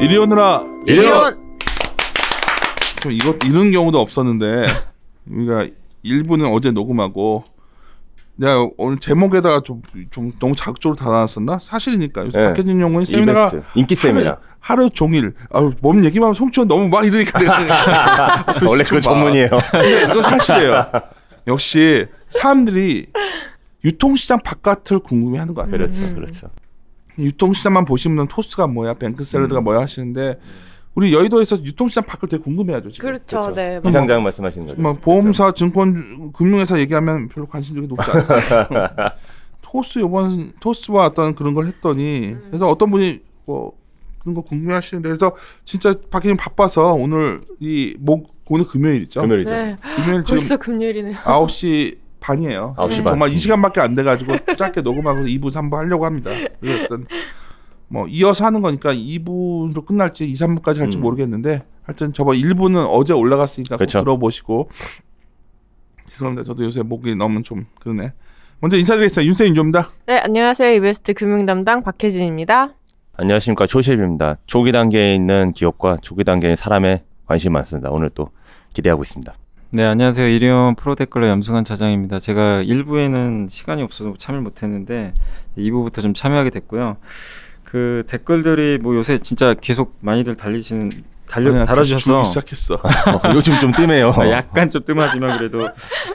이리 오너라. 이리 온. 좀 이런 경우도 없었는데 우리가 1부는 어제 녹음하고 내가 오늘 제목에다가 좀 너무 자극적으로 달아놨었나? 사실이니까 요새 박혜진 연구원 세미나가 인기 세미나 하루 종일 몸 얘기만 하면 송치원 너무 막 이러니까 내가 원래 그 전문이에요. 근데 이거 사실이에요. 역시 사람들이 유통시장 바깥을 궁금해하는 것 같아요. 그렇죠. 유통시장만 보시면 토스트가 뭐야, 뱅크샐러드가 뭐야 하시는데 우리 여의도에서 유통시장 밖을 되게 궁금해하죠. 지금. 그렇죠. 네. 비상장 말씀하시는 거죠. 막 보험사, 증권, 금융회사 얘기하면 별로 관심력이 높지 않아요. 토스와 어떤 그런 걸 했더니 그래서 어떤 분이 뭐 그런 거 궁금해하시는데 그래서 진짜 박희님 바빠서 오늘 오늘 금요일이죠. 금요일이죠. 네. 금요일 지금 벌써 금요일이네요. 9시 반이에요. 9시 반. 정말 이 시간밖에 안 돼가지고 짧게 녹음하고 2부, 3부 하려고 합니다. 어떤 뭐 이어서 하는 거니까 2부로 끝날지 2, 3부까지 할지 모르겠는데 하여튼 저번 1부는 어제 올라갔으니까 그렇죠. 꼭 들어보시고 죄송합니다. 저도 요새 목이 너무 좀 그러네. 먼저 인사드리겠습니다. 윤쌤 인조입니다. 네, 안녕하세요. 이베스트 금융 담당 박혜진입니다. 안녕하십니까. 조셰입니다. 조기 단계에 있는 기업과 조기 단계의 사람에 관심이 많습니다. 오늘 또 기대하고 있습니다. 네, 안녕하세요. 이리온 프로데클러 염승환 차장입니다. 제가 1부에는 시간이 없어서 참여를 못했는데 2부부터 좀 참여하게 됐고요. 그 댓글들이 뭐 요새 진짜 계속 많이들 달아주셔서 시작했어. 요즘 좀 뜸해요. 약간 좀 뜸하지만 그래도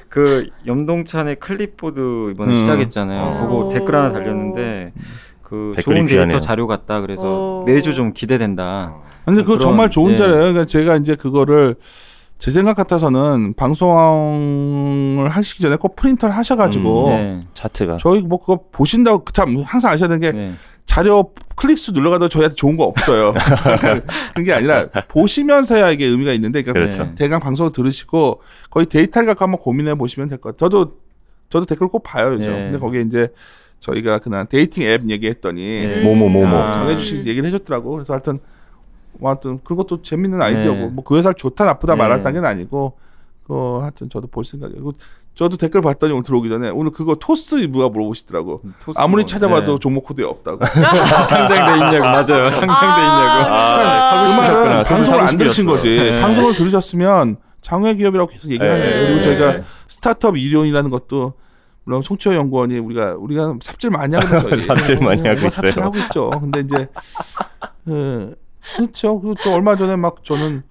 그 염동찬의 클립보드 이번에 시작했잖아요. 그거 댓글 하나 달렸는데 그 좋은 데이터 자료 같다. 그래서 매주 좀 기대된다. 근데 그거 정말 좋은 자료예요. 그러니까 제가 이제 그거를 제 생각 같아서는 방송을 하시기 전에 꼭 프린터를 하셔가지고 차트가 저희 뭐 그거 보신다고 참 항상 아셔야 되는 게 자료 클릭수 눌러가도 저희한테 좋은 거 없어요. 그러니까 그게 아니라 보시면서야 이게 의미가 있는데 그러니까 그렇죠. 대강 방송을 들으시고 거의 데이터를 갖고 한번 고민해 보시면 될 것 같아요. 저도 댓글 꼭 봐요. 요즘. 근데 거기에 이제 저희가 그날 데이팅 앱 얘기했더니 모모 정해주신 얘기를 해줬더라고. 그래서 하여튼 그것도 재밌는 아이디어고 뭐 그 회사를 좋다 나쁘다 말할 단계는 아니고 하여튼 저도 볼 생각이에요. 저도 댓글 봤더니 오늘 들어오기 전에 오늘 그거 토스 누가 물어보시더라고. 아무리 찾아봐도 종목 코드에 없다고. 상장돼 있냐고. 맞아요. 상장돼 있냐고. 그 말은 방송을 안 들으신 거지. 방송을 들으셨으면 장외 기업이라고 계속 얘기를 하는데 그리고 저희가 스타트업 이론이라는 것도 물론 송치호 연구원이 우리가 삽질 많이 하거든요. 삽질 많이 하고 있어요. 삽질하고 있죠. 근데 이제 그렇죠. 그리고 또 얼마 전에 막 저는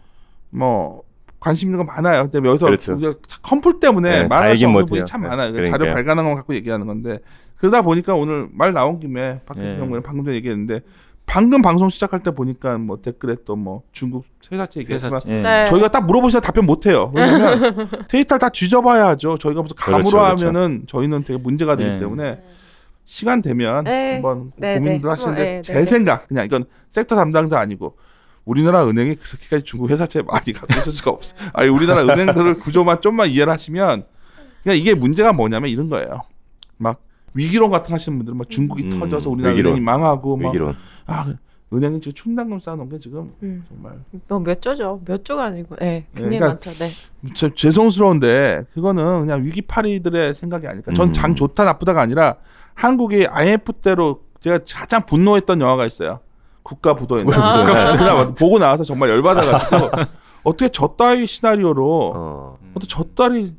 뭐 관심 있는 거 많아요. 근데 여기서 우리가 컴플 때문에 말할 수 없는 분이 참 많아요. 그러니까. 자료 발간한 거 갖고 얘기하는 건데 그러다 보니까 오늘 말 나온 김에 박혜진 연구원 방금 전에 얘기했는데 방금 방송 시작할 때 보니까 뭐 댓글에 또 뭐 중국 회사채 얘기했지만 저희가 딱 물어보시면 답변 못 해요. 왜냐면 데이터를 다 뒤져봐야 하죠. 저희가 무슨 감으로 하면은 저희는 되게 문제가 되기 때문에 시간 되면 한번 고민들 하시는데 제 생각 그냥 이건 섹터 담당자 아니고 우리나라 은행이 그렇게까지 중국 회사채 많이 갖고 있을 수가 없어. 아니 우리나라 은행들을 구조만 좀만 이해를 하시면 그냥 이게 문제가 뭐냐면 이런 거예요. 막 위기론 같은 거 하시는 분들은 막 중국이 터져서 우리나라 은행이 망하고 막 은행이 지금 충당금 쌓아놓은 게 지금 정말 몇 조죠. 몇 조가 아니고 굉장히 그러니까 많죠. 죄송스러운데 그거는 그냥 위기파리들의 생각이 아닐까. 전 장 좋다 나쁘다가 아니라 한국이 IMF 때로 제가 가장 분노했던 영화가 있어요. 국가부도였나. 그냥 보고 나와서 정말 열받아가지고 어떻게 저 따위 시나리오로 어떻게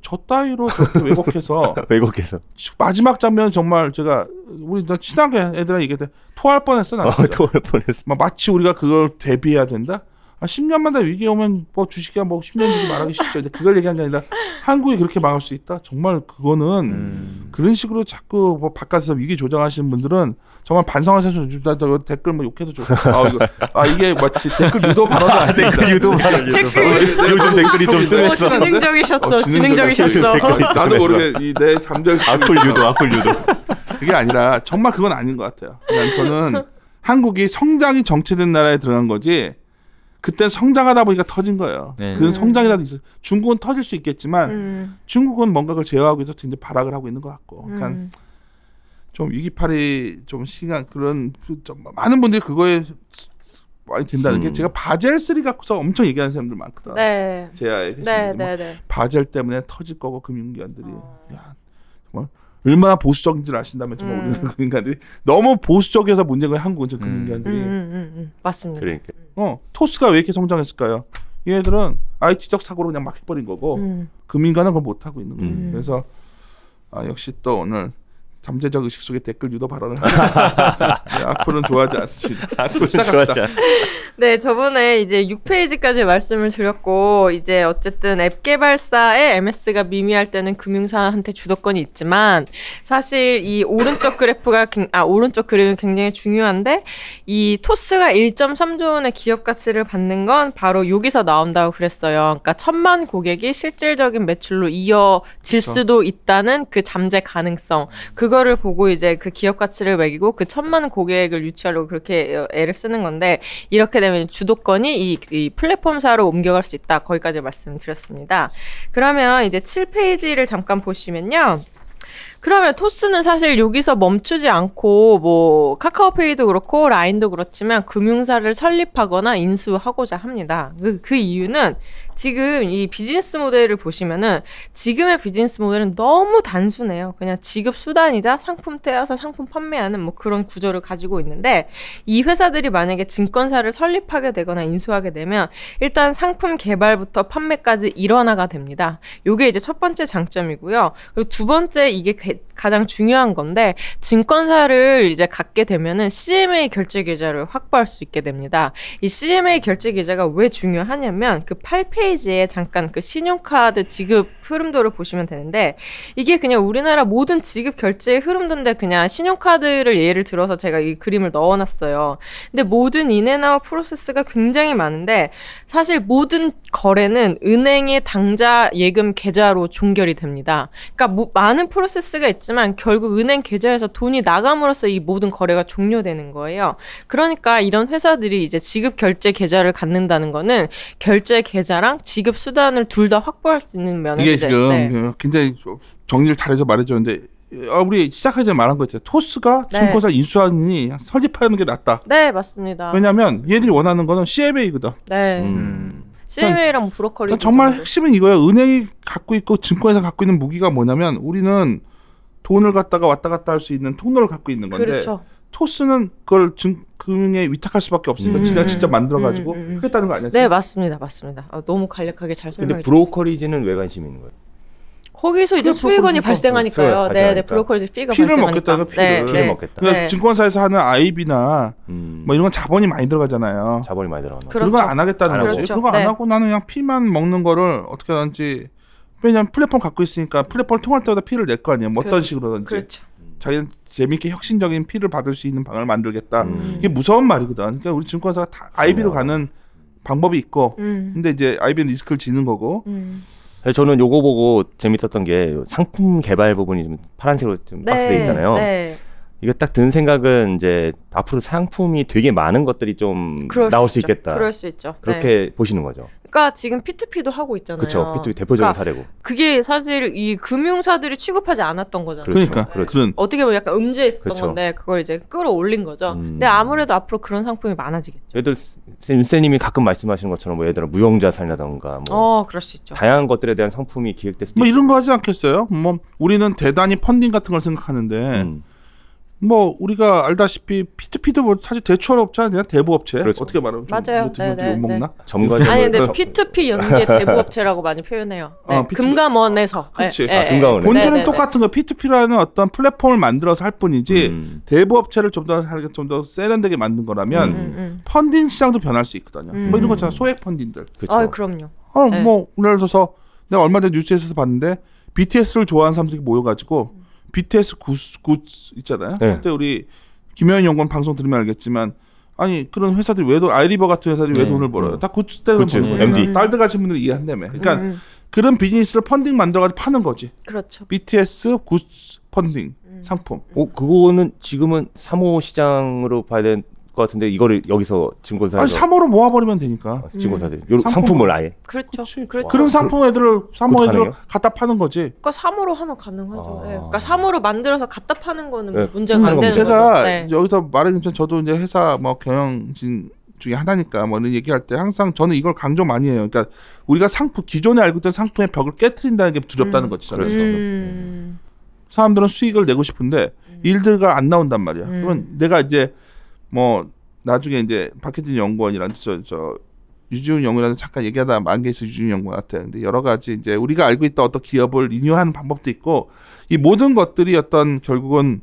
저 따위로 저렇게 왜곡해서 마지막 장면 정말 제가 우리 친하게 애들한테 얘기했는데 토할 뻔했어. 토할 뻔했어. 마치 우리가 그걸 대비해야 된다. 10년마다 위기 오면 뭐 주식이야 뭐 10년 뒤로 말하기 쉽죠. 근데 그걸 얘기한 게 아니라 한국이 그렇게 망할 수 있다. 정말 그거는 그런 식으로 자꾸 뭐 바깥에서 위기 조정하시는 분들은 정말 반성하셔서 댓글 뭐 욕해도 좋고 이게 마치 댓글 유도 발언도 아닙니다. 댓글 유도 발언. 요즘 댓글이 좀 뜸했어. 지능적이셨어. 나도 모르게 내 잠재력 악플 유도. 그게 아니라 정말 그건 아닌 것 같아요. 그냥 저는 한국이 성장이 정체된 나라에 들어간 거지. 그때 성장하다 보니까 터진 거예요. 그건 성장이라도 있어요. 중국은 터질 수 있겠지만 중국은 뭔가 그걸 제어하기 위해서 굉장히 발악을 하고 있는 것 같고 그러니까 좀 위기팔이 좀 시간 그런 좀 많은 분들이 그거에 많이 된다는 게 제가 바젤 3 갖고서 엄청 얘기하는 사람들 많거든. 제야에 계시는 바젤 때문에 터질 거고 금융기관들이 정말 얼마나 보수적인지를 아신다면 정말 우리나라 금융기관들이 너무 보수적이어서 문제가 한국은 금융기관들이 맞습니다. 그러니까. 토스가 왜 이렇게 성장했을까요? 얘네들은 IT적 사고로 그냥 막 해버린 거고 금융가는 그걸 못 하고 있는 거예요. 그래서 역시 또 오늘 잠재적 의식 속의 댓글 유도 발언을 악플은 좋아하지 않습니다. 악플 시작합니다. 네, 저번에 이제 6페이지까지 말씀을 드렸고 이제 어쨌든 앱 개발사의 MS가 미미할 때는 금융사한테 주도권이 있지만 사실 이 오른쪽 그림이 굉장히 중요한데 이 토스가 1.3조 원의 기업 가치를 받는 건 바로 여기서 나온다고 그랬어요. 그러니까 1,000만 고객이 실질적인 매출로 이어질 수도 있다는 그 잠재 가능성. 그거를 보고 이제 그 기업 가치를 매기고 그 1,000만 고객을 유치하려고 그렇게 애를 쓰는 건데 이렇게 되면 주도권이 이 플랫폼사로 옮겨갈 수 있다. 거기까지 말씀드렸습니다. 그러면 이제 7페이지를 잠깐 보시면요. 그러면 토스는 사실 여기서 멈추지 않고 뭐 카카오페이도 그렇고 라인도 그렇지만 금융사를 설립하거나 인수하고자 합니다. 그 이유는 지금 이 비즈니스 모델을 보시면은 지금의 비즈니스 모델은 너무 단순해요. 그냥 지급 수단이자 상품 떼어서 상품 판매하는 뭐 그런 구조를 가지고 있는데 이 회사들이 만약에 증권사를 설립하게 되거나 인수하게 되면 일단 상품 개발부터 판매까지 일원화가 됩니다. 요게 이제 첫 번째 장점이고요. 그리고 두 번째 이게 가장 중요한 건데 증권사를 이제 갖게 되면은 CMA 결제 계좌를 확보할 수 있게 됩니다. 이 CMA 결제 계좌가 왜 중요하냐면 그 8페이지에 잠깐 그 신용카드 지급 흐름도를 보시면 되는데 이게 그냥 우리나라 모든 지급 결제의 흐름도인데 그냥 신용카드를 예를 들어서 제가 이 그림을 넣어놨어요. 근데 모든 인앤아웃 프로세스가 굉장히 많은데 사실 모든 거래는 은행의 당좌 예금 계좌로 종결이 됩니다. 그러니까 많은 프로세스가 있지만 결국 은행 계좌에서 돈이 나감으로써 이 모든 거래가 종료되는 거예요. 그러니까 이런 회사들이 이제 지급 결제 계좌를 갖는다는 거는 결제 계좌랑 지급 수단을 둘 다 확보할 수 있는 면에서 이게 지금 굉장히 정리를 잘해서 말해줬는데 우리 시작하기 전에 말한 거 있잖아요. 토스가 증권사 인수하니 설립하는 게 낫다. 네, 맞습니다. 왜냐하면 얘들이 원하는 거는 CMA거든. 네. CMA랑 브로커리. 정말 핵심은 이거예요. 은행이 갖고 있고 증권회사 갖고 있는 무기가 뭐냐면 우리는 돈을 갖다가 왔다 갔다 할 수 있는 통로를 갖고 있는 건데 그렇죠. 토스는 그걸 금융에 위탁할 수밖에 없으니까 지가 직접 만들어가지고 하겠다는 거 아니야? 네, 맞습니다. 너무 간략하게 잘 설명해 주셨어요. 근데 브로커리지는 왜 관심이 있는 거예요? 거기서 이제 수익원이 발생하니까요. 네, 브로커리지 피가 발생하니까. 피를 먹겠다. 그러니까 증권사에서 하는 IB나 뭐 이런 건 자본이 많이 들어가잖아요. 자본이 많이 들어가는. 그런 건 안 하겠다는 거지. 그런 거 안 하고 나는 그냥 피만 먹는 거를 어떻게 하든지 왜냐면 플랫폼 갖고 있으니까 플랫폼을 통할 때마다 피를 낼 거 아니에요. 뭐 어떤 식으로든지. 그렇죠. 자기는 재미있게 혁신적인 피를 받을 수 있는 방을 만들겠다. 이게 무서운 말이거든. 그러니까 우리 증권사가 다 IB로 가는 방법이 있고 근데 이제 IB는 리스크를 지는 거고 저는 요거 보고 재밌었던 게 상품 개발 부분이 좀 파란색으로 좀 박스돼 있잖아요. 네. 이거 딱 든 생각은 이제 앞으로 상품이 되게 많은 것들이 좀 나올 수 있겠다. 그럴 수 있죠. 그렇게 보시는 거죠. 그러니까 지금 P2P도 하고 있잖아요. 그렇죠. P2P 대표적인 사례고. 그게 사실 이 금융사들이 취급하지 않았던 거잖아요. 그러니까 그렇죠. 어떻게 보면 약간 음지했었던 그렇죠. 건데 그걸 이제 끌어올린 거죠. 근데 아무래도 앞으로 그런 상품이 많아지겠죠. 예를 들어 쌤님이 가끔 말씀하시는 것처럼 뭐 예를 들어 무형자산이라던가 뭐 그럴 수 있죠. 다양한 것들에 대한 상품이 기획될 수도 뭐 이런 거 하지 않겠어요? 뭐 우리는 대단히 펀딩 같은 걸 생각하는데 뭐 우리가 알다시피 P2P도 뭐 사실 대출업체 아니야? 대부업체. 그렇죠. 어떻게 말하면 맞아요. 네. 먹나? 아니 근데 P2P 연계 대부업체라고 많이 표현해요. 네. 금감원에서. 그렇지. 금감원. 본질은 똑같은 거. P2P라는 어떤 플랫폼을 만들어서 할 뿐이지 대부업체를 좀 더 세련되게 만든 거라면 펀딩 시장도 변할 수 있거든요. 뭐 이런 거잖아. 소액 펀딩들. 그렇죠. 그럼요. 뭐 예를 들어서 내가 얼마 전에 뉴스에서 봤는데 BTS를 좋아하는 사람들이 모여가지고 BTS 굿 있잖아요. 그때 우리 김현희 연구원 방송 들으면 알겠지만 아니 그런 회사들이 왜 아이리버 같은 회사들이 왜 돈을 벌어요? 다 굿 때문에 버는 거예요. 딸들 가신 분들이 이해한다며. 그러니까 그런 비즈니스를 펀딩 만들어가지고 파는 거지. 그렇죠. BTS 굿 펀딩 상품. 그거는 지금은 3호 시장으로 봐야 될 것 같은데 이거를 여기서 증권사에서 아니 3호로 모아버리면 되니까. 증권사들 상품을 아예. 그렇죠. 그런 상품 애들을 3호 애들을 갖다 파는 거지. 그러니까 3호로 하면 가능하죠. 그러니까 3호로 만들어서 갖다 파는 거는 문제가 안 되는 거죠. 제가 여기서 말하기 전에 저도 이제 회사 뭐 경영진 중에 하나니까 뭐 얘기할 때 항상 저는 이걸 강조 많이 해요. 그러니까 우리가 기존에 알고 있던 상품의 벽을 깨트린다는 게 두렵다는 거지. 저는. 사람들은 수익을 내고 싶은데 일들가 안 나온단 말이야. 그러면 내가 이제 뭐 나중에 이제 박혜진 연구원이랑 저 유지훈 연구원이랑 잠깐 얘기하다 만개에서 유지훈 연구원한테 근데 여러 가지 이제 우리가 알고 있던 어떤 기업을 리뉴얼하는 방법도 있고 이 모든 것들이 어떤 결국은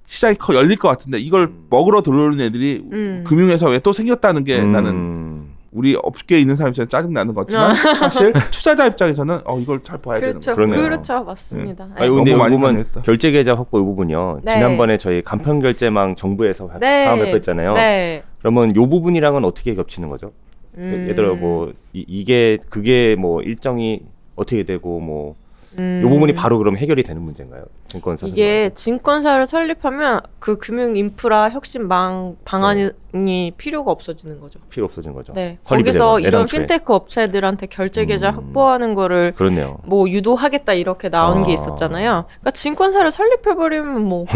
시장이 열릴 것 같은데 이걸 먹으러 들어오는 애들이 금융회사 왜 또 생겼다는 게 나는 우리 업계에 있는 사람 입장에서 짜증나는 거지만 사실 투자자 입장에서는 이걸 잘 봐야 그렇죠. 되는 거예요. 그렇죠. 맞습니다. 네. 아니, 근데 이 부분 결제 계좌 확보 이 부분이요. 네. 지난번에 저희 간편 결제망 정부에서 다음 발표했잖아요. 네. 그러면 이 부분이랑은 어떻게 겹치는 거죠? 예를 들어 뭐 이게 그게 뭐 일정이 어떻게 되고 뭐 이 부분이 바로 그럼 해결이 되는 문제인가요? 증권사 이게 증권사를 설립하면 그 금융 인프라 혁신망 방안이 필요가 없어지는 거죠. 필요 없어지는 거죠. 네. 거기서 이런 핀테크 업체들한테 결제 계좌 확보하는 거를 그렇네요. 뭐 유도하겠다 이렇게 나온 게 있었잖아요. 그러니까 증권사를 설립해 버리면 뭐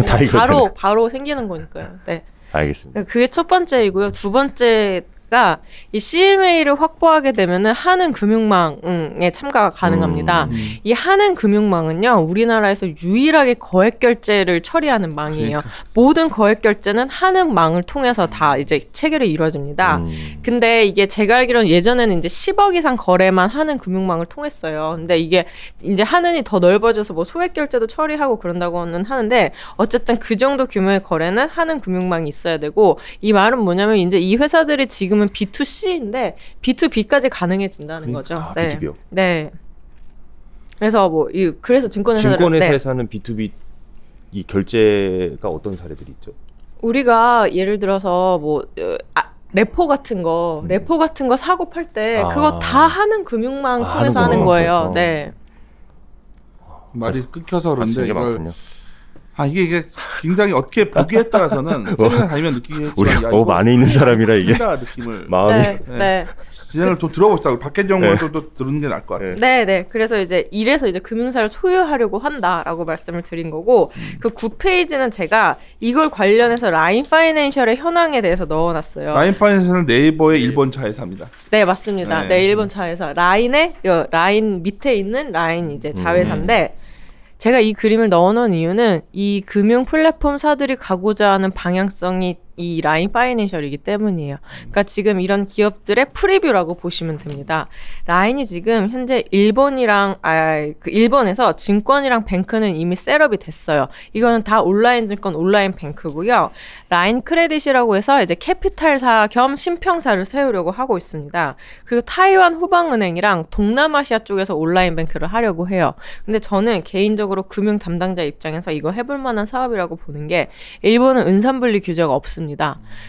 바로 생기는 거니까요. 네. 알겠습니다. 그게 첫 번째이고요. 두 번째 이 CMA를 확보하게 되면은 한은 금융망에 참가가 가능합니다. 이 한은 금융망은요, 우리나라에서 유일하게 거액 결제를 처리하는 망이에요. 그러니까. 모든 거액 결제는 한은망을 통해서 다 이제 체결이 이루어집니다. 근데 이게 제가 알기로는 예전에는 이제 10억 이상 거래만 하는 금융망을 통했어요. 근데 이게 이제 한은이 더 넓어져서 뭐 소액 결제도 처리하고 그런다고는 하는데 어쨌든 그 정도 규모의 거래는 한은 금융망이 있어야 되고 이 말은 뭐냐면 이제 이 회사들이 지금은 B2C인데 B2B까지 가능해진다는 거죠. 네. B2B요. 네. 그래서 그래서 증권회사에서는 B2B 이 결제가 어떤 사례들이 있죠? 우리가 예를 들어서 레포 같은 거 사고 팔 때 그거 다 하는 금융망 통해서 하는 거예요. 네. 말이 끊겨서 그런데 이걸 이게 굉장히 어떻게 보기에 따라서는 세미나 다니면 느끼겠지만 너무 안에 있는 사람이라 이게 느낌을 마음이 네. 진행을 좀 들어봅시다. 박혜정 연구원도 들은 게 나을 것 같아요. 네. 그래서 이래서 금융사를 소유하려고 한다라고 말씀을 드린 거고 그 9페이지는 제가 이걸 관련해서 라인 파이낸셜의 현황에 대해서 넣어놨어요. 라인 파이낸셜은 네이버의 일본 자회사입니다. 네, 맞습니다. 네, 일본 자회사. 라인 밑에 있는 라인 이제 자회사인데. 제가 이 그림을 넣어놓은 이유는 이 금융 플랫폼사들이 가고자 하는 방향성이 이 라인 파이낸셜이기 때문이에요. 그러니까 지금 이런 기업들의 프리뷰라고 보시면 됩니다. 라인이 지금 현재 일본에서 증권이랑 뱅크는 이미 셋업이 됐어요. 이거는 다 온라인 증권, 온라인 뱅크고요. 라인 크레딧이라고 해서 이제 캐피탈사 겸 신평사를 세우려고 하고 있습니다. 그리고 타이완 후방은행이랑 동남아시아 쪽에서 온라인 뱅크를 하려고 해요. 근데 저는 개인적으로 금융 담당자 입장에서 이거 해볼 만한 사업이라고 보는 게 일본은 은산분리 규제가 없습니다.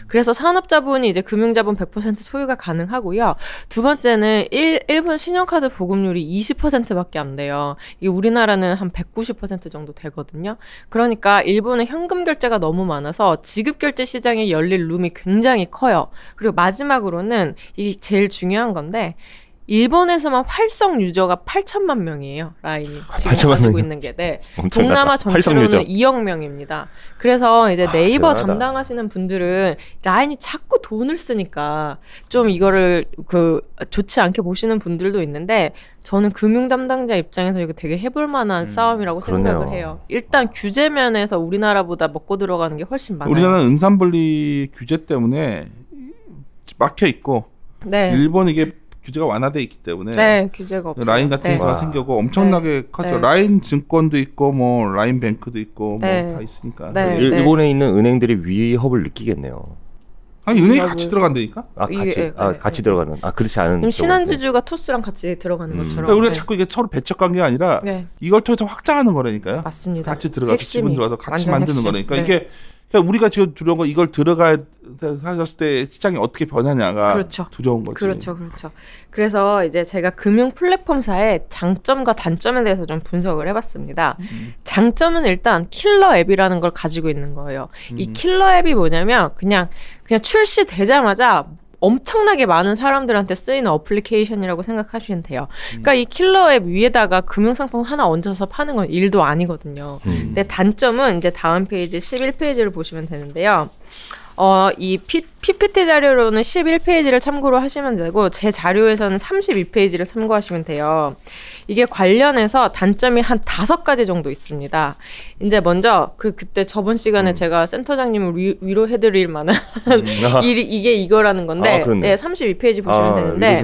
그래서 산업자본이 이제 금융자본 100% 소유가 가능하고요. 두 번째는 일본 신용카드 보급률이 20%밖에 안 돼요. 이 우리나라는 한 190% 정도 되거든요. 그러니까 일본은 현금 결제가 너무 많아서 지급 결제 시장에 열릴 룸이 굉장히 커요. 그리고 마지막으로는 이게 제일 중요한 건데 일본에서만 활성 유저가 8천만 명이에요. 라인이 지금 가지고 있는 게. 네. 동남아 전체로는 2억 명입니다. 그래서 이제 네이버 담당하시는 분들은 라인이 자꾸 돈을 쓰니까 좀 이거를 좋지 않게 보시는 분들도 있는데 저는 금융 담당자 입장에서 이거 되게 해볼 만한 싸움이라고 생각을 해요. 일단 규제 면에서 우리나라보다 먹고 들어가는 게 훨씬 많아요. 우리나라는 은산분리 규제 때문에 막혀 있고 일본 이게 규제가 완화돼 있기 때문에 규제가 없어요. 라인 같은 회사가 생겨고 엄청나게 커져. 라인 증권도 있고 뭐 라인 뱅크도 있고 뭐 다 있으니까. 일본에 있는 은행들이 위협을 느끼겠네요. 아니 은행이 같이 들어간다니까? 같이 들어가는. 그렇지 않은. 신한지주가 토스랑 같이 들어가는 것처럼. 그러니까 우리가 자꾸 이게 서로 배척한 게 아니라 이걸 통해서 확장하는 거라니까요. 맞습니다. 같이 들어가서 지분 들어가서 같이 만드는 핵심. 거라니까 이게. 그러니까 우리가 지금 두려운 건 이걸 들어가셨을 때 시장이 어떻게 변하냐가 두려운 거지. 그렇죠. 그래서 이제 제가 금융 플랫폼사의 장점과 단점에 대해서 좀 분석을 해봤습니다. 장점은 일단 킬러 앱이라는 걸 가지고 있는 거예요. 이 킬러 앱이 뭐냐면 그냥 출시되자마자 엄청나게 많은 사람들한테 쓰이는 어플리케이션이라고 생각하시면 돼요. 그러니까 이 킬러 앱 위에다가 금융상품 하나 얹어서 파는 건 일도 아니거든요. 근데 단점은 이제 다음 페이지 11페이지를 보시면 되는데요. 이 PPT 자료로는 11페이지를 참고로 하시면 되고 제 자료에서는 32페이지를 참고하시면 돼요. 이게 관련해서 단점이 한 5가지 정도 있습니다. 이제 먼저 그때 저번 시간에 제가 센터장님을 위로해드릴 만한 이게 이거라는 건데 네, 32페이지 보시면 되는데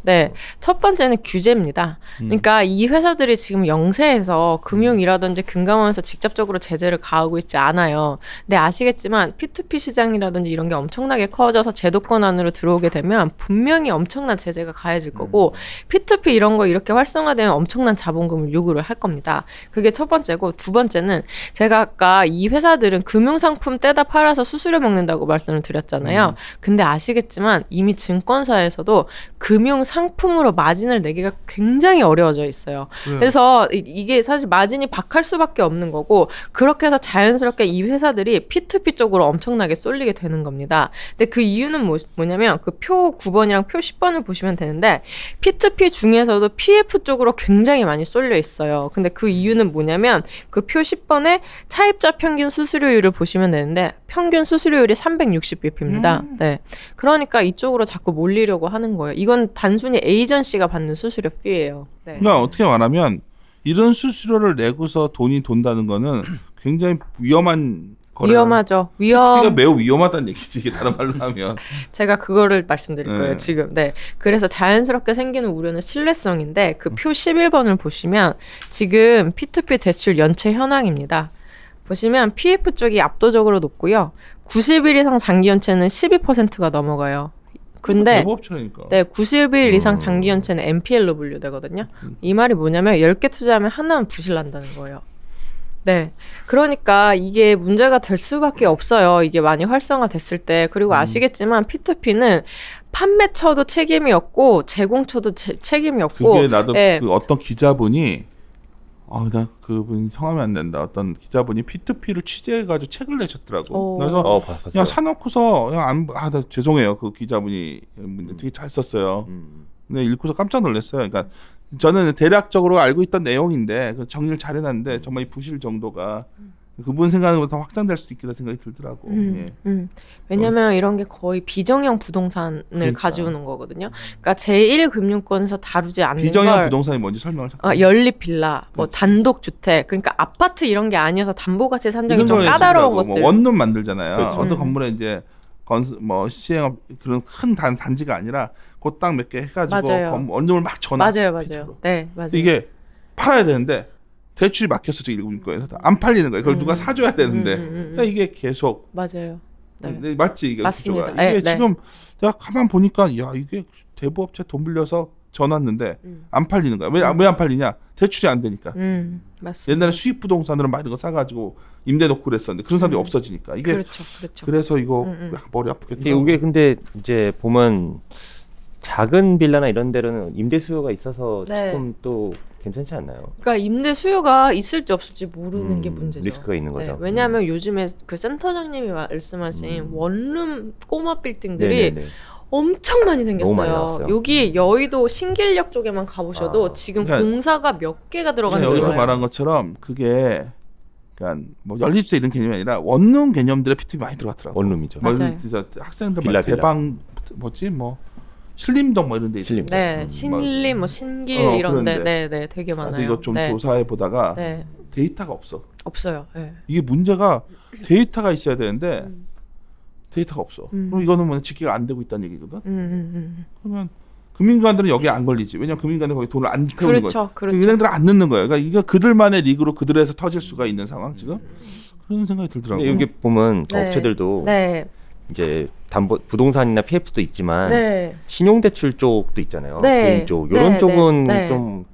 네, 첫 번째는 규제입니다. 그러니까 이 회사들이 지금 영세에서 금융이라든지 금감원에서 직접적으로 제재를 가하고 있지 않아요. 근데 아시겠지만 P2P 시장이라든지 이런 게 엄청나게 커져서 제도권 안으로 들어오게 되면 분명히 엄청난 제재가 가해질 거고 P2P 이런 거 이렇게 활성화되면 엄청난 자본금을 요구를 할 겁니다. 그게 첫 번째고 두 번째는 제가 아까 이 회사들은 금융상품 떼다 팔아서 수수료 먹는다고 말씀을 드렸잖아요. 근데 아시겠지만 이미 증권사에서도 금융상품으로 마진을 내기가 굉장히 어려워져 있어요. 그래서 이게 사실 마진이 박할 수밖에 없는 거고 그렇게 해서 자연스럽게 이 회사들이 P2P 쪽으로 엄청나게 쏠리게 되는 겁니다. 근데 그 이유는 뭐냐면 그 표 9번이랑 표 10번을 보시면 되는데 P2P 중에서도 PF 쪽으로 굉장히 많이 쏠려 있어요. 근데 그 이유는 뭐냐면 그 표 10번에 차입자 평균 수수료율을 보시면 되는데 평균 수수료율이 360bp입니다. 네. 그러니까 이쪽으로 자꾸 몰리려고 하는 거예요. 이건 단순히 에이전시가 받는 수수료 피예요. 네. 그러니까 어떻게 말하면 이런 수수료를 내고서 돈이 돈다는 거는 굉장히 위험한 위험하죠. P2P가 매우 위험하다는 얘기지. 이게 다른 말로 하면. 제가 그거를 말씀드릴 거예요. 지금. 네. 그래서 자연스럽게 생기는 우려는 신뢰성인데 그 표 11번을 보시면 지금 P2P 대출 연체 현황입니다. 보시면 PF 쪽이 압도적으로 높고요. 90일 이상 장기 연체는 12%가 넘어가요. 근데 네, 90일 이상 장기 연체는 NPL로 분류되거든요. 이 말이 뭐냐면 10개 투자하면 하나는 부실난다는 거예요. 네. 그러니까 이게 문제가 될 수밖에 없어요. 이게 많이 활성화됐을 때. 그리고 아시겠지만 P2P는 판매처도 책임이 없고 제공처도 책임이 없고. 그게 나도 네. 그 어떤 기자분이 나 그분 성함이 안 된다. 어떤 기자분이 P2P를 취재해가지고 책을 내셨더라고. 그래서 그냥 사놓고서 그냥 나 죄송해요. 그 기자분이 되게 잘 썼어요. 근데 읽고서 깜짝 놀랐어요. 그러니까 저는 대략적으로 알고 있던 내용인데 정리를 잘 해놨는데 정말 이 부실 정도가 그분 생각보다 더 확장될 수도 있겠다 생각이 들더라고. 예. 왜냐면 이런 게 거의 비정형 부동산을 가져오는 거거든요. 그러니까 제1금융권에서 다루지 않는 비정형 부동산이 뭔지 설명을 잠깐. 연립 빌라, 뭐 단독 주택, 그러니까 아파트 이런 게 아니어서 담보가치 산정이 좀 까다로운 것들. 뭐 원룸 만들잖아요. 그렇죠. 어떤 건물에 이제 시행업 그런 큰 단지가 아니라 그 땅 몇 개 해가지고 원룸을 막 전화. 맞아요. 네, 맞아요. 이게 팔아야 되는데 대출이 막혔어. 저 일곱 거에서 안 팔리는 거예요. 그걸 누가 사줘야 되는데 그러니까 이게 계속 맞아요. 네. 맞지 이게 맞습니다. 이게 지금 내가 가만 보니까 이게 대부업체 돈 빌려서 전화했는데 안 팔리는 거야. 왜 안 팔리냐? 대출이 안 되니까. 맞습니다. 옛날에 수익 부동산으로 막 이런 거 사가지고 임대 놓고 그랬었는데 그런 사람들이 없어지니까 이게 그렇죠. 그래서 이거 머리 아프겠다. 이게 근데 이제 보면 작은 빌라나 이런 데로는 임대 수요가 있어서 조금 또 괜찮지 않나요? 그러니까 임대 수요가 있을지 없을지 모르는 게 문제죠. 리스크가 있는 거죠. 네, 왜냐하면 요즘에 그 센터장님이 말씀하신 원룸 꼬마 빌딩들이 엄청 많이 생겼어요. 여기 여의도 신길역 쪽에만 가보셔도 지금 공사가 몇 개가 들어간 줄 알아요. 여기서 말한 것처럼 그게 그러니까 뭐 연립세 이런 개념이 아니라 원룸 개념들의 P2P 많이 들어갔더라고요. 원룸이죠. 학생들 막 대방 신림동 뭐 이런 데 있죠. 네, 신림 뭐 신길 이런 데 네, 되게 많아요. 이거 좀 조사해 보다가 데이터가 없어요. 네. 이게 문제가 데이터가 있어야 되는데 데이터가 없어. 그럼 이거는 뭐 집계가 안 되고 있다는 얘기거든. 그러면 금융기관들은 여기에 안 걸리지. 왜냐면 금융기관은 거기 돈을 안 태우는 거예요. 그렇죠. 은행들은 안 넣는 거예요. 그러니까 이거 그들만의 리그로 그들에서 터질 수가 있는 상황 지금. 그런 생각이 들더라고요. 여기 보면 업체들도 이제 부동산이나 PF도 있지만 신용대출 쪽도 있잖아요. 개인 쪽 이런 쪽은 좀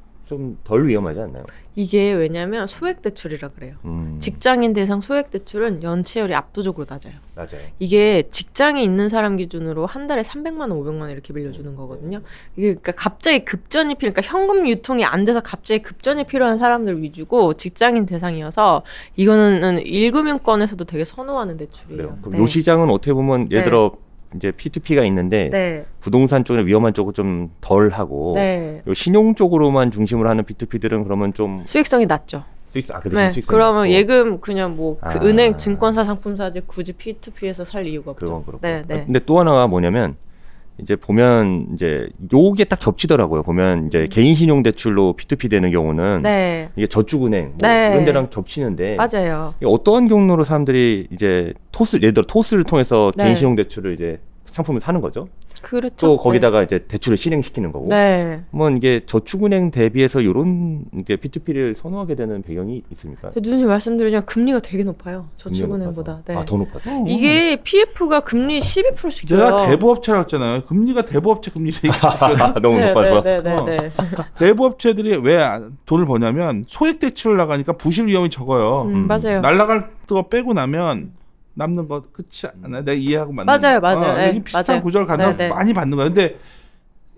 덜 위험하지 않나요? 이게 왜냐면 소액대출이라 그래요. 직장인 대상 소액대출은 연체율이 압도적으로 낮아요. 이게 직장에 있는 사람 기준으로 한 달에 300만 원, 500만 원 이렇게 빌려주는 거거든요. 이게 그러니까 갑자기 급전이 그러니까 현금 유통이 안 돼서 갑자기 급전이 필요한 사람들 위주고 직장인 대상이어서 이거는 1금융권에서도 되게 선호하는 대출이에요. 그럼 요 시장은 어떻게 보면 예를 들어 이제 P2P가 있는데 부동산 쪽에 위험한 쪽은 좀 덜 하고 요 신용 쪽으로만 중심으로 하는 P2P들은 그러면 좀 수익성이 낮죠. 그러면 예금 그냥 뭐 그 은행 증권사 상품사지 굳이 P2P에서 살 이유가 없죠. 네. 근데 또 하나가 뭐냐면 이제 보면 이제 요게 딱 겹치더라고요. 보면 이제 개인 신용 대출로 P2P 되는 경우는 이게 저축은행 뭐 이런 데랑 겹치는데 맞아요. 어떠한 경로로 사람들이 이제 예를 들어 토스를 통해서 개인 신용 대출을 이제 상품을 사는 거죠. 그렇죠. 또 거기다가 이제 대출을 실행시키는 거고. 뭐 이게 저축은행 대비해서 이런 이제 P2P를 선호하게 되는 배경이 있습니까? 누님 말씀드리면 금리가 되게 높아요. 저축은행보다. 더 높아서. 이게 PF가 금리 12%씩 줘요. 내가 대부업체라고 했잖아요. 금리가 대부업체 금리를 너무 높아서. 대부업체들이 왜 돈을 버냐면 소액 대출을 나가니까 부실 위험이 적어요. 맞아요. 날라갈 거 빼고 나면 남는 거 그렇지 않아? 내가 이해하고 맞는 맞아요. 이게 비슷한 구조를 가지고 많이 받는 거야. 근데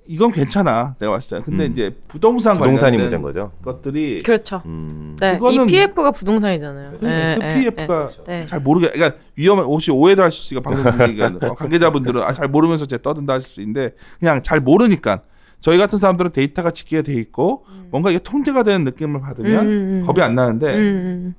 이건 괜찮아. 내가 봤을 때. 근데 이제 부동산이 문제인 거죠. 것들이 그렇죠. 이 PF가 부동산이잖아요. 그 PF가 잘 모르게, 그러니까 혹시 오해도 하실 수 있으니까 방송 관계자분들은 잘 모르면서 제 떠든다 하실 수 있는데 그냥 잘 모르니까 저희 같은 사람들은 데이터가 집계가 돼 있고 뭔가 이게 통제가 되는 느낌을 받으면 겁이 안 나는데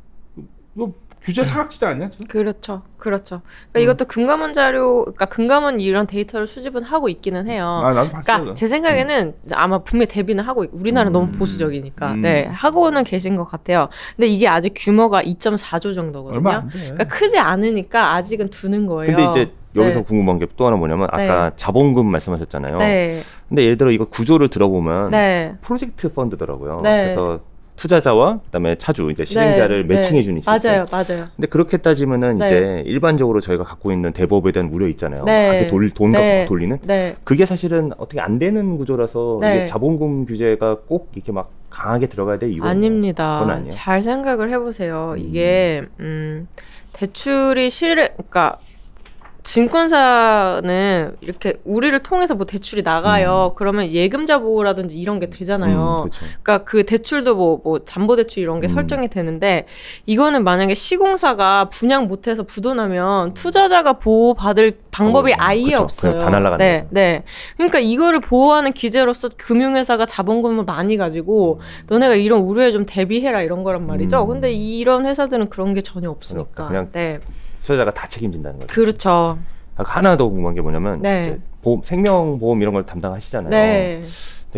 이거 규제 사각지대 아니야 지금? 그렇죠. 그러니까 이것도 금감원 그러니까 금감원이 이런 데이터를 수집은 하고 있기는 해요. 나도 봤어. 그러니까 제 생각에는 아마 분명히 대비는 하고 우리나라는 너무 보수적이니까 하고는 계신 것 같아요. 근데 이게 아직 규모가 2.4조 정도거든요. 얼마 안 돼. 그러니까 크지 않으니까 아직은 두는 거예요. 근데 이제 여기서 궁금한 게 또 하나 뭐냐면 아까 자본금 말씀하셨잖아요. 근데 예를 들어 이거 구조를 들어보면 프로젝트 펀드더라고요. 그래서 투자자와 그다음에 차주 이제 실행자를 매칭해 주는 시스템. 맞아요. 근데 그렇게 따지면은 이제 일반적으로 저희가 갖고 있는 대법에 대한 우려 있잖아요. 돈 갖고 돌리는. 그게 사실은 어떻게 안 되는 구조라서 이게 자본금 규제가 꼭 이렇게 막 강하게 들어가야 될 이유가 아닙니다. 잘 생각을 해보세요. 이게 대출이 그러니까 증권사는 이렇게 우리를 통해서 뭐 대출이 나가요. 그러면 예금자 보호라든지 이런 게 되잖아요. 그러니까 그 대출도 뭐 담보대출 이런 게 설정이 되는데 이거는 만약에 시공사가 분양 못해서 부도나면 투자자가 보호받을 방법이 아예 없어요. 다 날아가는 거죠. 그러니까 이거를 보호하는 기제로서 금융회사가 자본금을 많이 가지고 너네가 이런 우려에 좀 대비해라 이런 거란 말이죠. 근데 이런 회사들은 그런 게 전혀 없으니까. 그냥 투자자가 다 책임진다는 거죠. 그렇죠. 하나 더 궁금한 게 뭐냐면 이제 생명보험 이런 걸 담당하시잖아요.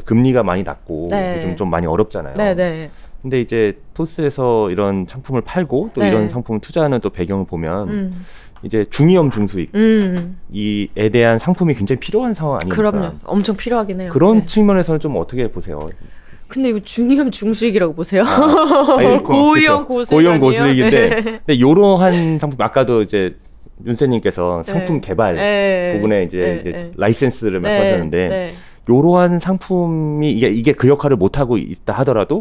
금리가 많이 낮고 요즘 좀 많이 어렵잖아요. 근데 이제 토스에서 이런 상품을 팔고 또 이런 상품을 투자하는 또 배경을 보면 이제 중위험 중수익 이에 대한 상품이 굉장히 필요한 상황 아닙니까? 그럼요. 엄청 필요하긴 해요. 그런 측면에서는 좀 어떻게 보세요? 근데 이거 중위험 중수익이라고 보세요. 고위험 고수익인데 근데 이러한 상품 아까도 이제 윤세님께서 상품 개발 부분에 이제 라이센스를 말씀하셨는데 이러한 상품이 이게 그 역할을 못 하고 있다 하더라도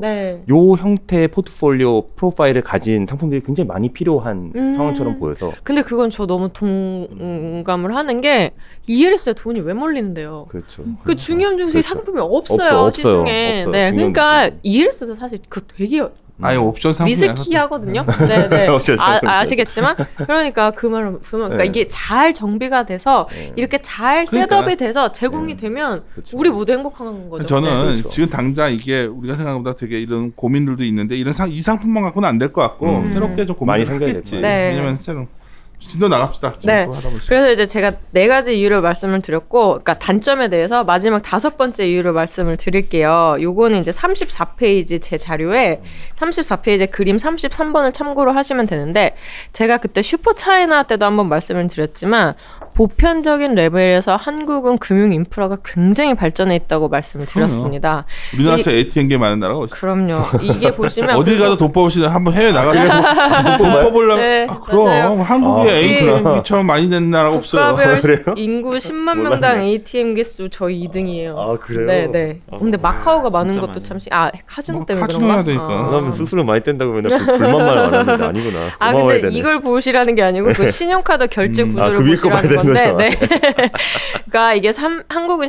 요 형태의 포트폴리오 프로파일을 가진 상품들이 굉장히 많이 필요한 상황처럼 보여서. 근데 그건 저 너무 동감을 하는 게 ELS에 돈이 왜 몰리는데요? 그렇죠. 그 중위험 중수익 상품이 없어요 시중에. 그러니까 ELS도 사실 되게 아예 옵션 상품이 리스키하거든요. 아시겠지만 그러니까 그러니까 이게 잘 정비가 돼서 이렇게 잘 셋업이 돼서 제공이 되면 우리 모두 행복한 거죠. 저는 지금 당장 이게 우리가 생각한 것보다 되게 이런 고민들도 있는데 이 상품만 갖고는 안 될 것 같고 새롭게 좀 고민을 하겠지. 왜냐면 새로운 진도 나갑시다. 그래서 이제 제가 4가지 이유를 말씀을 드렸고, 그러니까 단점에 대해서 마지막 5번째 이유를 말씀을 드릴게요. 요거는 이제 34페이지 제 자료에 34페이지 그림 33번을 참고로 하시면 되는데, 제가 그때 슈퍼차이나 때도 한번 말씀을 드렸지만 보편적인 레벨에서 한국은 금융 인프라가 굉장히 발전해 있다고 말씀을 드렸습니다. 우리나라처럼 ATM기 많은 나라가 어디? 그럼요. 이게 보시면 어디 가도 돈 뽑으시는 한번 해외 나가서 돈 뽑으려면 그럼 한국에 ATM기처럼 많이 낸 나라가 없어요. 국가별 인구 10만 명당 ATM기 수 저희 2등이에요. 아 그래요? 네네. 근데 마카오가 많은 것도 참 카지노 때문에 카지노 해야 되니까. 그러면 스스로 많이 뗀다고 맨날 불만만 말하는데 아니구나. 근데 되네. 이걸 보시라는 게 아니고 그 신용카드 결제 구조를 보시라는 건데. 그러니까 이게 한국은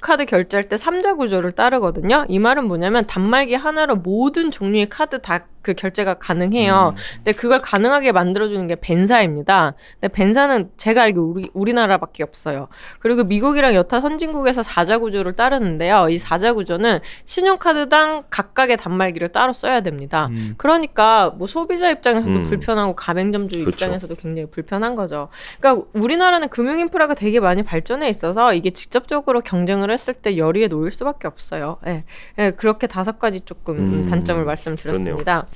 신용카드 결제할 때 3자 구조를 따르거든요. 이 말은 뭐냐면 단말기 하나로 모든 종류의 카드 다 그 결제가 가능해요. 근데 그걸 가능하게 만들어주는 게 벤사입니다. 근데 벤사는 제가 알기로 우리나라밖에 없어요. 그리고 미국이랑 여타 선진국에서 4자 구조를 따르는데요. 이 4자 구조는 신용카드당 각각의 단말기를 따로 써야 됩니다. 그러니까 뭐 소비자 입장에서도 불편하고 가맹점주 그렇죠. 입장에서도 굉장히 불편한 거죠. 그러니까 우리나라는 금융 인프라가 되게 많이 발전해 있어서 이게 직접적으로 경쟁을 했을 때 열의에 놓일 수밖에 없어요. 예. 예, 그렇게 5가지 조금 단점을 말씀드렸습니다. 그렇네요.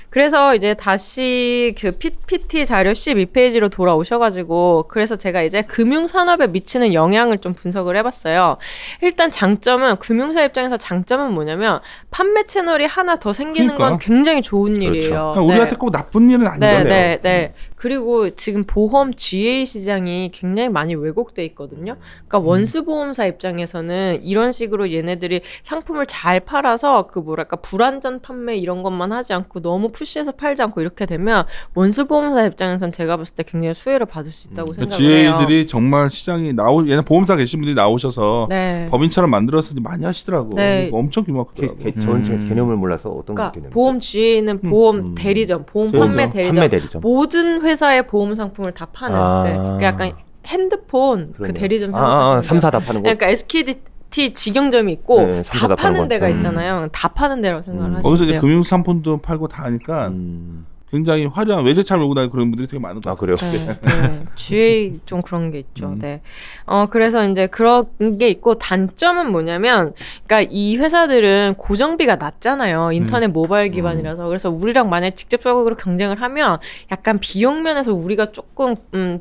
그래서 이제 다시 그 PPT 자료 12페이지로 돌아오셔가지고 그래서 제가 이제 금융산업에 미치는 영향을 좀 분석을 해봤어요. 일단 장점은 금융사 입장에서 장점은 뭐냐면 판매 채널이 하나 더 생기는 그러니까. 건 굉장히 좋은 그렇죠. 일이에요. 그러니까 우리한테 꼭 나쁜 일은 아니거든요. 네. 그리고 지금 보험 GA 시장이 굉장히 많이 왜곡돼 있거든요. 그러니까 원수보험사 입장에서는 이런 식으로 얘네들이 상품을 잘 팔아서 그 뭐랄까 불안전 판매 이런 것만 하지 않고 너무 푸시해서 팔지 않고 이렇게 되면 원수보험사 입장에서는 제가 봤을 때 굉장히 수혜를 받을 수 있다고 생각을 해요. GA들이 정말 시장이 얘네 보험사 계신 분들이 나오셔서 법인처럼 만들어서 많이 하시더라고. 엄청 규모하더라고. 전체 개념을 몰라서 어떤 그러니까 개념이죠? 보험 GA는 보험 대리점, 보험 판매 대리점. 모든 회사의 보험 상품을 다 파는 그러니까 약간 핸드폰 그 대리점 생각하시면 3사 다 파는 거. 그러니까 SKT 직영점이 있고 다 파는 데가 있잖아요. 다 파는 데라고 생각을 하시면 거기서 이제 금융 상품도 팔고 다 하니까 굉장히 화려한 외제차 몰고 다니는 그런 분들이 되게 많은 것 같아요. 그래요? 네. GA 좀 그런 게 있죠. 네. 그래서 이제 그런 게 있고 단점은 뭐냐면, 그러니까 이 회사들은 고정비가 낮잖아요. 인터넷 모바일 기반이라서. 그래서 우리랑 만약 직접적으로 경쟁을 하면 약간 비용 면에서 우리가 조금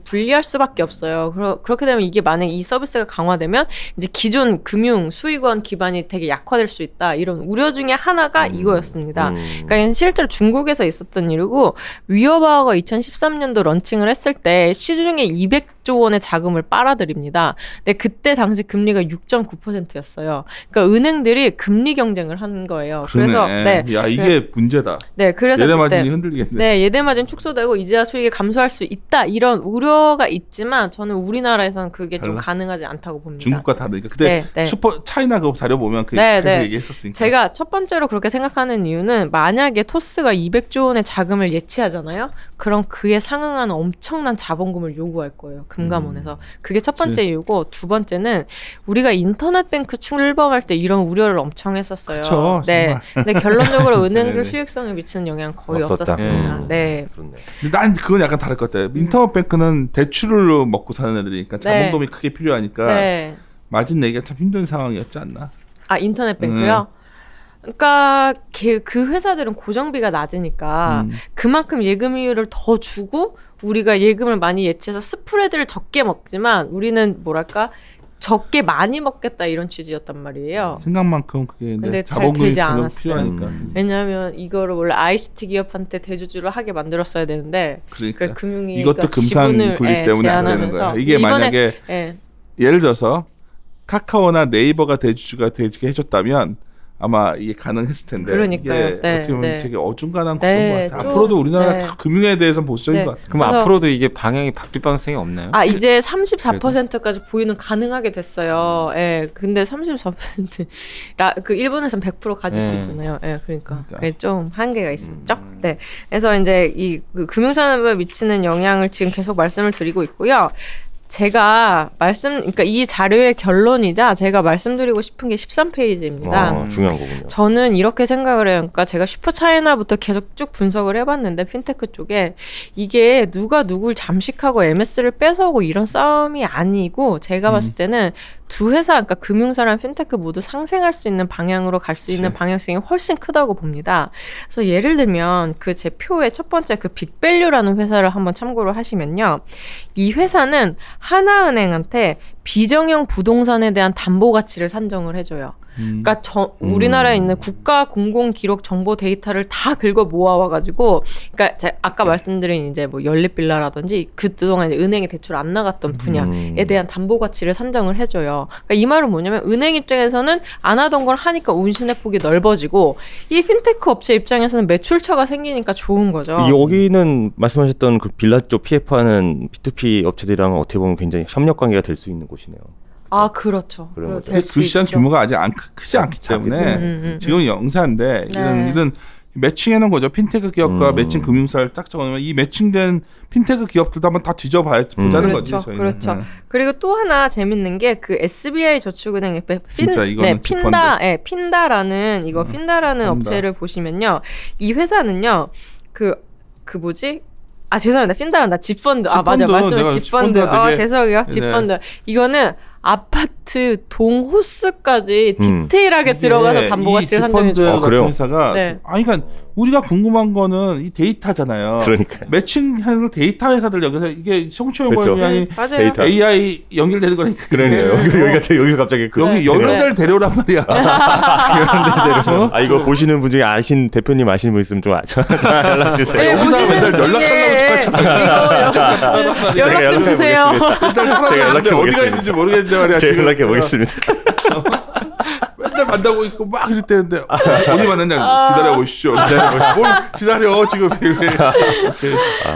불리할 수밖에 없어요. 그렇게 되면 이게 만약 이 서비스가 강화되면 이제 기존 금융 수익원 기반이 되게 약화될 수 있다. 이런 우려 중에 하나가 이거였습니다. 그러니까 실제로 중국에서 있었던 일이고 위어바어가 2013년도 런칭을 했을 때 시중에 200조 원의 자금을 빨아들입니다. 근데 그때 당시 금리가 6.9%였어요. 그러니까 은행들이 금리 경쟁을 한 거예요. 그래서 야 이게 문제다. 네, 그래서 예대 마진이 흔들리겠네. 네, 예대 마진 축소되고 이자와 수익이 감소할 수 있다 이런 우려가 있지만 저는 우리나라에서는 그게 좀 가능하지 않다고 봅니다. 중국과 다르니까. 그때 슈퍼 차이나 그 자료 보면 그 얘기했었으니까. 제가 첫 번째로 그렇게 생각하는 이유는 만약에 토스가 200조 원의 자금을 예치하잖아요. 그럼 그에 상응하는 엄청난 자본금을 요구할 거예요. 금감원에서. 그게 첫 번째 이유고 두 번째는 우리가 인터넷 뱅크 출범할 때 이런 우려를 엄청 했었어요. 그쵸, 네. 근데 결론적으로 은행들 수익성에 미치는 영향은 거의 없었습니다. 네. 근데 난 그건 약간 다를 것 같아요. 인터넷 뱅크는 대출로 먹고 사는 애들이니까 자본금이 크게 필요하니까 마진 내기가 참 힘든 상황이었지 않나? 아, 인터넷 뱅크요? 그러니까 그 회사들은 고정비가 낮으니까 그만큼 예금이율을 더 주고 우리가 예금을 많이 예치해서 스프레드를 적게 먹지만 우리는 뭐랄까 적게 많이 먹겠다 이런 취지였단 말이에요. 생각만큼 그게 근데 자본금이 필요하니까. 왜냐하면 이거를 원래 ICT 기업한테 대주주를 하게 만들었어야 되는데 그러니까 금융위 이것도 금산 분리 때문에 안 되는 거야. 이게 만약에 예를 들어서 카카오나 네이버가 대주주가 되게 해줬다면 아마 이게 가능했을 텐데 그러니까요. 이게 어떻게 보면 되게 어중간한 구조인 것 같아요. 앞으로도 우리나라 다 금융에 대해서는 보수적인 것 같아요. 그럼 앞으로도 이게 방향이 바뀔 가능성이 없나요? 아 이제 34%까지 보유는 가능하게 됐어요. 예, 근데 34%라 그 일본에서는 100% 가질 수 있잖아요. 예, 그러니까 좀 한계가 있었죠. 네, 그래서 이제 이 그 금융산업에 미치는 영향을 지금 계속 말씀을 드리고 있고요. 제가 그러니까 이 자료의 결론이자 제가 말씀드리고 싶은 게 13페이지입니다. 중요한 거군요. 저는 이렇게 생각을 해요. 그러니까 제가 슈퍼차이나부터 계속 쭉 분석을 해봤는데 핀테크 쪽에 이게 누가 누굴 잠식하고 MS를 뺏어오고 이런 싸움이 아니고 제가 봤을 때는 두 회사, 그러니까 금융사랑 핀테크 모두 상생할 수 있는 방향으로 갈 수 있는 방향성이 훨씬 크다고 봅니다. 그래서 예를 들면 그 제 표의 첫 번째 그 빅밸류라는 회사를 한번 참고를 하시면요. 이 회사는 하나은행한테 비정형 부동산에 대한 담보 가치를 산정을 해줘요. 그러니까 우리나라에 있는 국가 공공 기록 정보 데이터를 다 긁어 모아와가지고, 그러니까 제가 아까 말씀드린 이제 뭐 연립빌라라든지 그동안 이제 은행에 대출 안 나갔던 분야에 대한 담보 가치를 산정을 해줘요. 그러니까 이 말은 뭐냐면 은행 입장에서는 안 하던 걸 하니까 운신의 폭이 넓어지고 이 핀테크 업체 입장에서는 매출처가 생기니까 좋은 거죠. 여기는 말씀하셨던 그 빌라 쪽 PF하는 B2B 업체들이랑 어떻게 보면 굉장히 협력 관계가 될 수 있는 곳이네요. 아 그렇죠. 그 시장 규모가 아직 크지 않기 때문에 지금 영세한데 이런 매칭해놓은 거죠. 핀테크 기업과 매칭 금융사를 딱 적어놓으면 이 매칭된 핀테크 기업들도 한번 다 뒤져보자는 거지. 저희는. 그렇죠. 그리고 또 하나 재밌는 게 그 SBI 저축은행 핀다라는 업체를 보시면요. 이 회사는요. 그 뭐지? 아 죄송합니다. 핀다란다. 집펀드. 아 맞아. 말씀은 집펀드. 죄송해요. 집펀드. 이거는 아파트 동호수까지 디테일하게 들어가서 담보가치를 산정해 줘요. 집펀드 같은 회사가 그러니까 우리가 궁금한 거는 이 데이터잖아요. 그러니까 매칭하는 데이터 회사들 여기서 이게 성추행관이 데이터. AI 연결되는 거니까. 그러네요. 여기서 갑자기 여기 여러 데를 데려오란 말이야. 이거 보시는 분 중에 대표님 아시는 분 있으면 좀 연락 주세요. 네, 여기서 맨날 연락 달라고 연락 좀 주세요. 맨날 사람이 어디가 있는지 모르겠는데 말이야. 제가 연락해 보겠습니다. 맨날 만나고 있고 막 이럴 때인데 어디 만났냐 기다려 보시죠. 뭘 기다려 지금.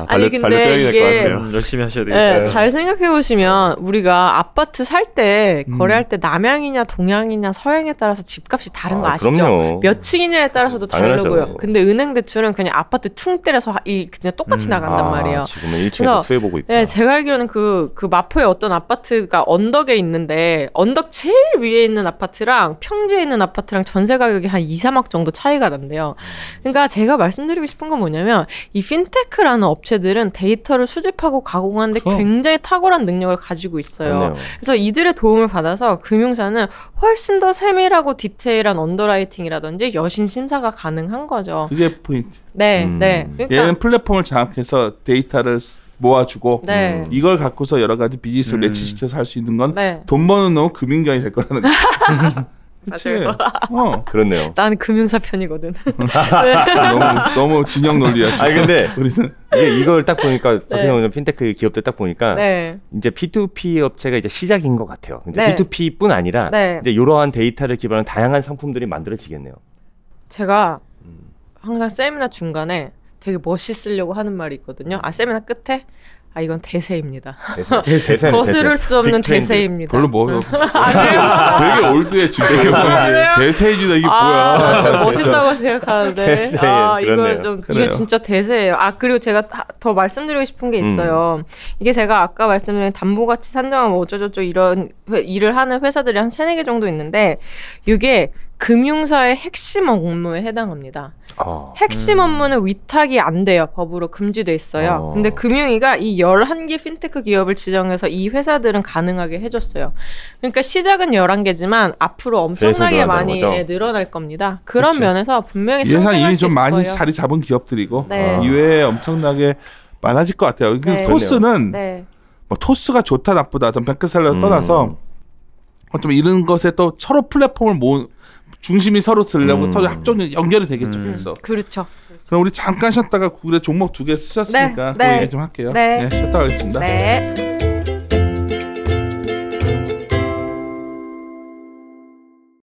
아니 근데 이게 열심히 하셔야 되겠어요. 잘 생각해 보시면 우리가 아파트 살 때 거래할 때 남향이냐 동향이냐 서향에 따라서 집값이 다른 거 아시죠? 그럼요. 몇 층이냐에 따라서도 다르고요. 근데 은행 대출은 그냥 아파트 퉁 때려서 그냥 똑같이 나간단 말이에요. 지금은 1층에서 수혜 보고 있고. 네, 제가 알기로는 그 마포에 어떤 아파트가 언덕에 있는데 언덕 제일 위에 있는 아파트랑 평지에 있는 아파트랑 전세 가격이 한 2, 3억 정도 차이가 난대요. 그러니까 제가 말씀드리고 싶은 건 뭐냐면 이 핀테크라는 업체들은 데이터를 수집하고 가공하는데 굉장히 탁월한 능력을 가지고 있어요. 그렇네요. 그래서 이들의 도움을 받아서 금융사는 훨씬 더 세밀하고 디테일한 언더라이팅이라든지 여신 심사가 가능한 거죠. 그게 포인트. 네. 그러니까 얘는 플랫폼을 장악해서 데이터를 모아주고 이걸 갖고서 여러 가지 비즈니스를 매치시켜서 할 수 있는 건 돈 버는 놈은 금융기관이 될 거라는 거죠. 맞아요. 그렇네요. 나는 금융사 편이거든. 너무 진영 논리야. 지금. 근데 우리는 이걸 딱 보니까 핀테크 기업들 딱 보니까 이제 P2P 업체가 이제 시작인 것 같아요. 이제 P2P뿐 아니라 이제 이러한 데이터를 기반한 다양한 상품들이 만들어지겠네요. 제가 항상 세미나 중간에 되게 멋있으려고 하는 말이 있거든요. 세미나 끝에 이건 대세입니다. 대세. 거스를 수 없는 대세입니다. 별로 되게 올드해 지금. 대세이다 이게 뭐야. 멋있다고 생각하는데 이거 진짜 대세예요. 그리고 제가 더 말씀드리고 싶은 게 있어요. 이게 제가 아까 말씀드린 담보가치 산정하고 어쩌저쩌 이런 일을 하는 회사들이 한 3-4개 정도 있는데 이게 금융사의 핵심 업무에 해당합니다. 핵심 업무는 위탁이 안 돼요. 법으로 금지돼 있어요. 근데 금융위가 이 11개 핀테크 기업을 지정해서 이 회사들은 가능하게 해줬어요. 그러니까 시작은 11개지만 앞으로 엄청나게 많이 늘어날 겁니다. 그런 면에서 분명히 예산 이미 좀 많이 자리 잡은 기업들이고 이외에 엄청나게 많아질 것 같아요. 토스는 뭐 토스가 좋다 나쁘다 좀 뱅크살러 떠나서 좀 이런 것에 또 서로 플랫폼을 중심이 서로 쓰려고 서로 합종 연결이 되겠죠. 그래서 그렇죠. 그럼 우리 잠깐 쉬었다가 종목 2개 쓰셨으니까 그 얘기 좀 할게요. 쉬었다 가겠습니다.